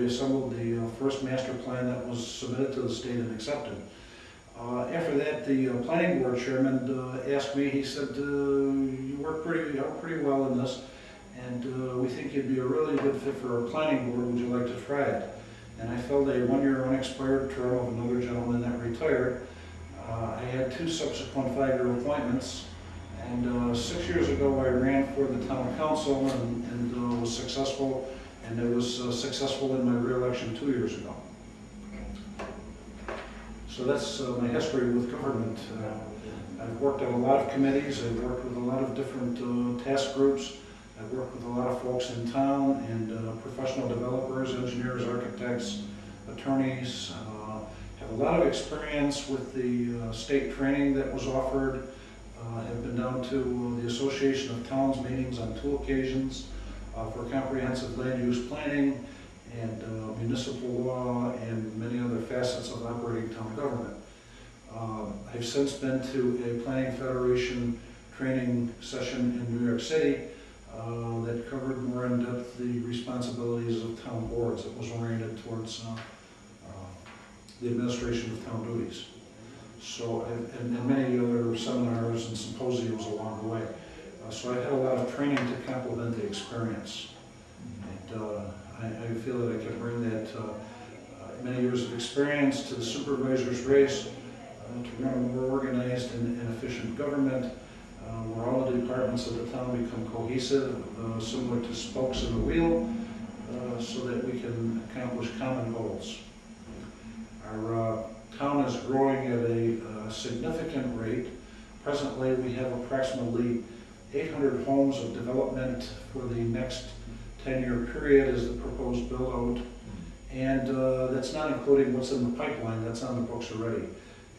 assembled the first master plan that was submitted to the state and accepted. After that, the planning board chairman asked me, he said, you work pretty well in this, and we think you'd be a really good fit for our planning board. Would you like to try it? And I filled a one-year unexpired term of another gentleman that retired. I had 2 subsequent 5-year appointments, and 6 years ago I ran for the town council and was successful, and I was successful in my re-election 2 years ago. So that's my history with government. I've worked on a lot of committees, I've worked with a lot of different task groups, I've worked with a lot of folks in town, and professional developers, engineers, architects, attorneys. Have a lot of experience with the state training that was offered. Have been down to the Association of Towns meetings on 2 occasions for comprehensive land use planning and municipal law and many other facets of operating town government. I've since been to a Planning Federation training session in New York City that covered more in depth the responsibilities of town boards. It was oriented towards the administration of town duties. So, and many other seminars and symposiums along the way. So I've had a lot of training to complement the experience. And I feel that I can bring that many years of experience to the supervisor's race to run a more organized and efficient government where all the departments of the town become cohesive, similar to spokes in the wheel, so that we can accomplish common goals. Our town is growing at a significant rate. Presently, we have approximately 800 homes of development for the next 10-year period as the proposed build-out. And that's not including what's in the pipeline, that's on the books already.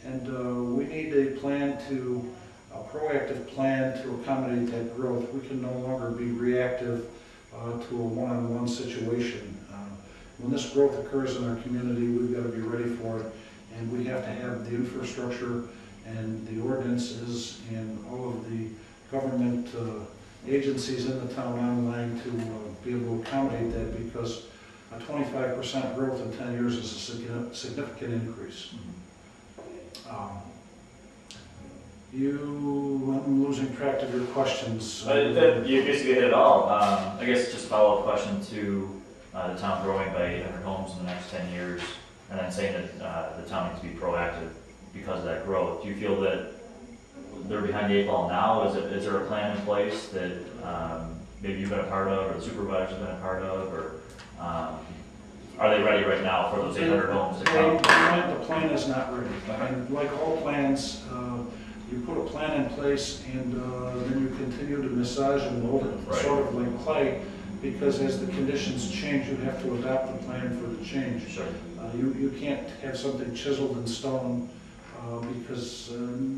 And we need a proactive plan to accommodate that growth. We can no longer be reactive to a one-on-one situation. When this growth occurs in our community, we've got to be ready for it. And we have to have the infrastructure and the ordinances and all of the government agencies in the town online to be able to accommodate that, because a 25% growth in 10 years is a significant increase. I'm losing track of your questions. You basically hit it all. I guess just a follow-up question to the town growing by 800 homes in the next 10 years, and then saying that the town needs to be proactive because of that growth. Do you feel that they're behind the 8 ball now? Is there a plan in place that maybe you've been a part of, or the supervisor's been a part of, or are they ready right now for those 800 homes to come? The plan is not ready. And like all plans, you put a plan in place and then you continue to massage and mold it, right, sort of like clay, because as the conditions change, you have to adopt the plan for the change. Sure. You can't have something chiseled in stone because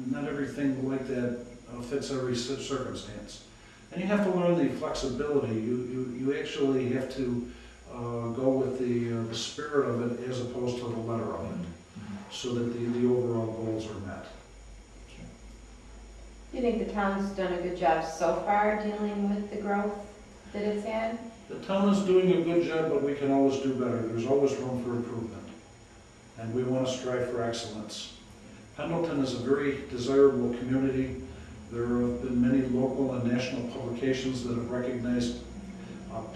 not everything like that fits every circumstance. And you have to learn the flexibility. You actually have to go with the spirit of it as opposed to the letter of it, so that the overall goals are met. Do you think the town's done a good job so far dealing with the growth that it's had? The town is doing a good job, but we can always do better. There's always room for improvement, and we want to strive for excellence. Pendleton is a very desirable community. There have been many local and national publications that have recognized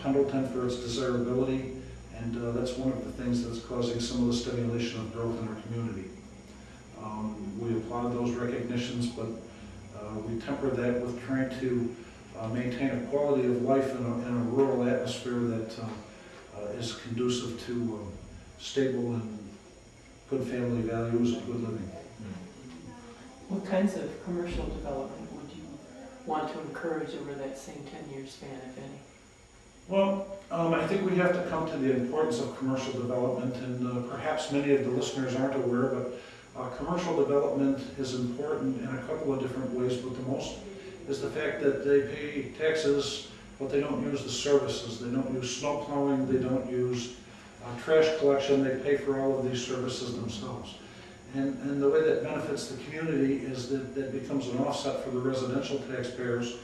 Pendleton for its desirability, and that's one of the things that's causing some of the stimulation of growth in our community. We applaud those recognitions, but we temper that with trying to maintain a quality of life in a rural atmosphere that is conducive to stable and good family values and good living. What kinds of commercial development would you want to encourage over that same 10-year span, if any? Well, I think we have to come to the importance of commercial development, and perhaps many of the listeners aren't aware, but commercial development is important in a couple of different ways, but the most is the fact that they pay taxes, but they don't use the services. They don't use snow plowing, they don't use trash collection, they pay for all of these services themselves. And the way that benefits the community is that that becomes an offset for the residential taxpayers.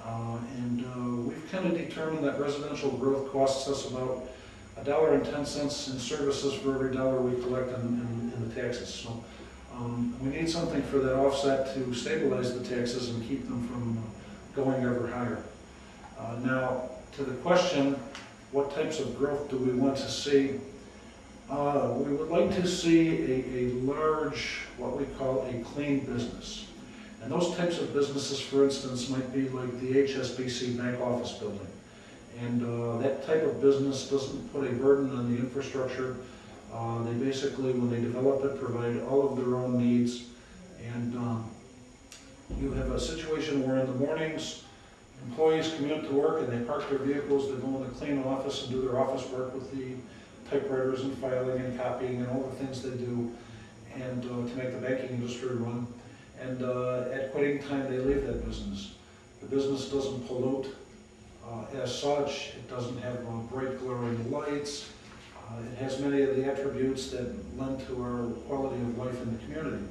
We've kind of determined that residential growth costs us about $1.10 in services for every dollar we collect in the taxes. So we need something for that offset to stabilize the taxes and keep them from going ever higher. Now, to the question, what types of growth do we want to see? We would like to see a large, what we call a clean business. And those types of businesses, for instance, might be like the HSBC bank office building. And that type of business doesn't put a burden on the infrastructure. They basically, when they develop it, provide all of their own needs. And you have a situation where in the mornings, employees commute to work and they park their vehicles, they go in the clean office and do their office work with the typewriters and filing and copying and all the things they do and to make the banking industry run. And at quitting time, they leave that business. The business doesn't pollute as such. It doesn't have bright glaring lights. It has many of the attributes that lend to our quality of life in the community.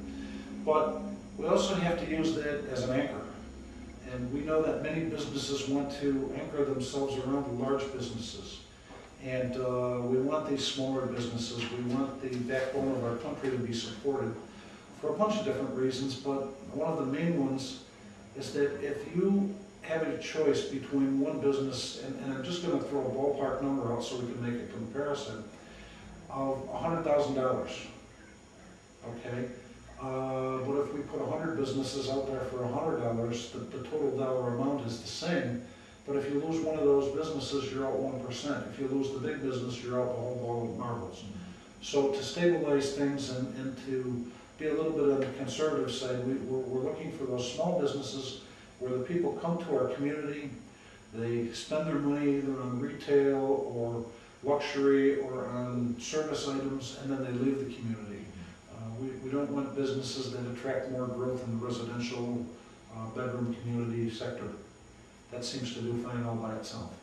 But we also have to use that as an anchor. And we know that many businesses want to anchor themselves around the large businesses. And we want these smaller businesses. We want the backbone of our country to be supported for a bunch of different reasons, but one of the main ones is that if you have a choice between one business, and I'm just going to throw a ballpark number out so we can make a comparison, of $100,000, okay? But if we put 100 businesses out there for $100, the total dollar amount is the same. But if you lose one of those businesses, you're out 1%. If you lose the big business, you're out the whole ball of marbles. So to stabilize things and to be a little bit on the conservative side, we're looking for those small businesses where the people come to our community, they spend their money either on retail or luxury or on service items, and then they leave the community. We don't want businesses that attract more growth in the residential bedroom community sector. That seems to do fine all by itself.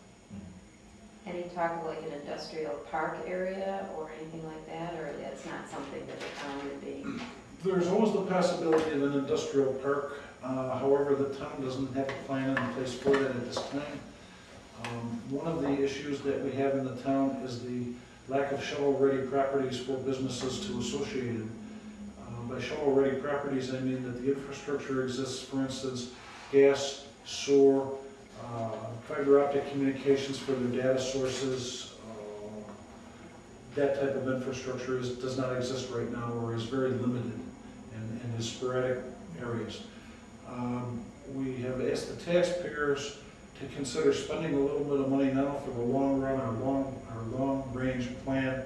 Any talk of like an industrial park area or anything like that, or that's not something that the town would be? There's always the possibility of an industrial park. However, the town doesn't have a plan in place for that at this time. One of the issues that we have in the town is the lack of shovel-ready properties for businesses to associate it. By shovel-ready properties, I mean that the infrastructure exists, for instance, gas, sewer, fiber optic communications for their data sources. That type of infrastructure does not exist right now, or is very limited in the sporadic areas. We have asked the taxpayers to consider spending a little bit of money now for the long run, our long-range plan,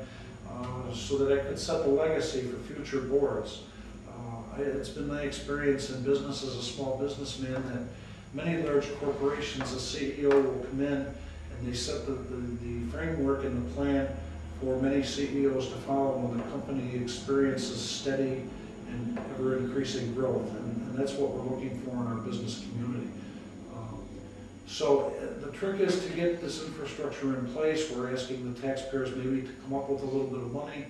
so that I could set the legacy for future boards. It's been my experience in business as a small businessman that many large corporations, a CEO will come in and they set the framework and the plan for many CEOs to follow when the company experiences steady and ever-increasing growth. And that's what we're looking for in our business community. So the trick is to get this infrastructure in place. We're asking the taxpayers maybe to come up with a little bit of money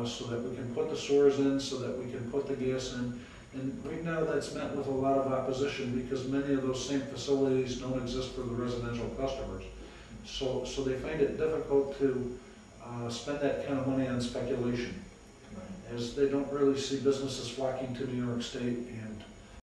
so that we can put the sewers in, so that we can put the gas in. And right now that's met with a lot of opposition because many of those same facilities don't exist for the residential customers. So they find it difficult to spend that kind of money on speculation, as they don't really see businesses flocking to New York State and